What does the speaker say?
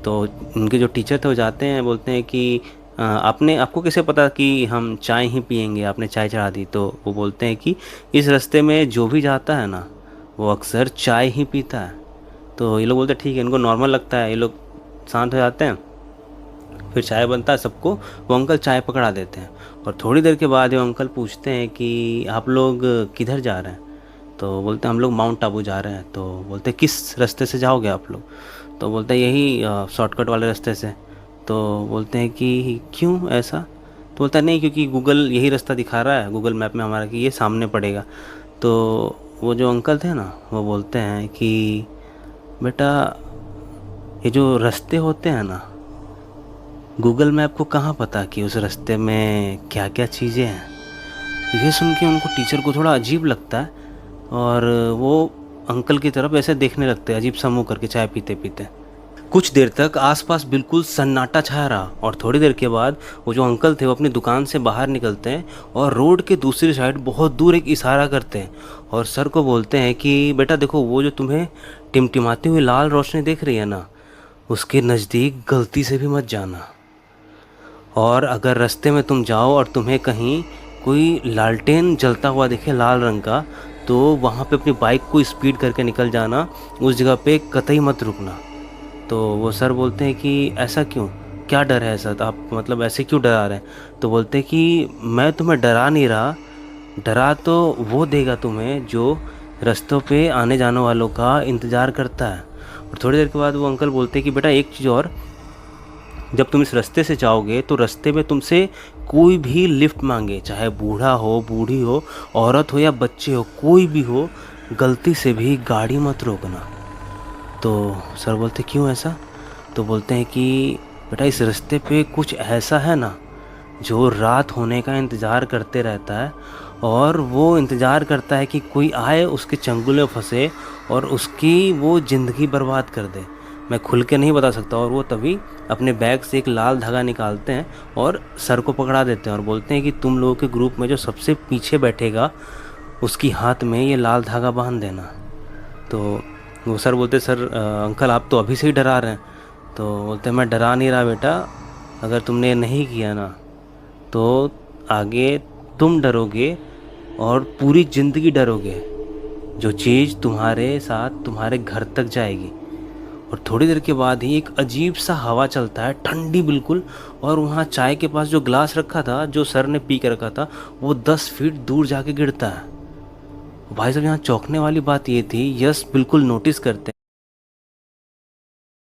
तो उनके जो टीचर थे वो जाते हैं, बोलते हैं कि आपको कैसे पता कि हम चाय ही पिएंगे, आपने चाय चढ़ा दी। तो वो बोलते हैं कि इस रास्ते में जो भी जाता है ना वो अक्सर चाय ही पीता है। तो ये लोग बोलते हैं ठीक है, इनको नॉर्मल लगता है, ये लोग शांत हो जाते हैं। फिर चाय बनता है सबको, वो अंकल चाय पकड़ा देते हैं। और थोड़ी देर के बाद वो अंकल पूछते हैं कि आप लोग किधर जा रहे हैं। तो बोलते हैं हम लोग माउंट आबू जा रहे हैं। तो बोलते हैं किस रास्ते से जाओगे आप लोग। तो बोलते हैं यही शॉर्टकट वाले रास्ते से। तो बोलते हैं कि क्यों ऐसा। तो बोलता है नहीं, क्योंकि गूगल यही रास्ता दिखा रहा है, गूगल मैप में हमारा कि ये सामने पड़ेगा। तो वो जो अंकल थे ना वो बोलते हैं कि बेटा ये जो रास्ते होते हैं ना, गूगल मैप को कहाँ पता कि उस रास्ते में क्या क्या चीज़ें हैं। तो ये सुन के उनको, टीचर को थोड़ा अजीब लगता है और वो अंकल की तरफ ऐसे देखने लगते हैं अजीब सा मुँह करके चाय पीते पीते। कुछ देर तक आसपास बिल्कुल सन्नाटा छाया रहा और थोड़ी देर के बाद वो जो अंकल थे वो अपनी दुकान से बाहर निकलते हैं और रोड के दूसरी साइड बहुत दूर एक इशारा करते हैं और सर को बोलते हैं कि बेटा देखो, वो जो तुम्हें टिमटिमाती हुई लाल रोशनी दिख रही है ना, उसके नज़दीक गलती से भी मत जाना। और अगर रास्ते में तुम जाओ और तुम्हें कहीं कोई लालटेन जलता हुआ दिखे लाल रंग का, तो वहाँ पे अपनी बाइक को स्पीड करके निकल जाना, उस जगह पे कतई मत रुकना। तो वो सर बोलते हैं कि ऐसा क्यों, क्या डर है ऐसा, तो आप मतलब ऐसे क्यों डरा रहे हैं। तो बोलते हैं कि मैं तुम्हें डरा नहीं रहा, डरा तो वो देगा तुम्हें जो रास्तों पे आने जाने वालों का इंतज़ार करता है। और थोड़ी देर के बाद वो अंकल बोलते हैं कि बेटा एक चीज़ और, जब तुम इस रास्ते से जाओगे तो रास्ते में तुमसे कोई भी लिफ्ट मांगे, चाहे बूढ़ा हो, बूढ़ी हो, औरत हो या बच्चे हो, कोई भी हो, गलती से भी गाड़ी मत रोकना। तो सर बोलते क्यों ऐसा। तो बोलते हैं कि बेटा इस रास्ते पे कुछ ऐसा है ना जो रात होने का इंतज़ार करते रहता है और वो इंतज़ार करता है कि कोई आए उसके चंगुल में फंसे और उसकी वो ज़िंदगी बर्बाद कर दे। मैं खुल के नहीं बता सकता। और वो तभी अपने बैग से एक लाल धागा निकालते हैं और सर को पकड़ा देते हैं और बोलते हैं कि तुम लोगों के ग्रुप में जो सबसे पीछे बैठेगा उसकी हाथ में ये लाल धागा बांध देना। तो वो सर बोलते सर अंकल आप तो अभी से ही डरा रहे हैं। तो बोलते मैं डरा नहीं रहा बेटा, अगर तुमने नहीं किया ना तो आगे तुम डरोगे और पूरी ज़िंदगी डरोगे, जो चीज़ तुम्हारे साथ तुम्हारे घर तक जाएगी। और थोड़ी देर के बाद ही एक अजीब सा हवा चलता है, ठंडी बिल्कुल, और वहाँ चाय के पास जो ग्लास रखा था जो सर ने पी के रखा था वो 10 फीट दूर जाके गिरता है। भाई साहब यहाँ चौंकने वाली बात ये थी, यश बिल्कुल नोटिस करते हैं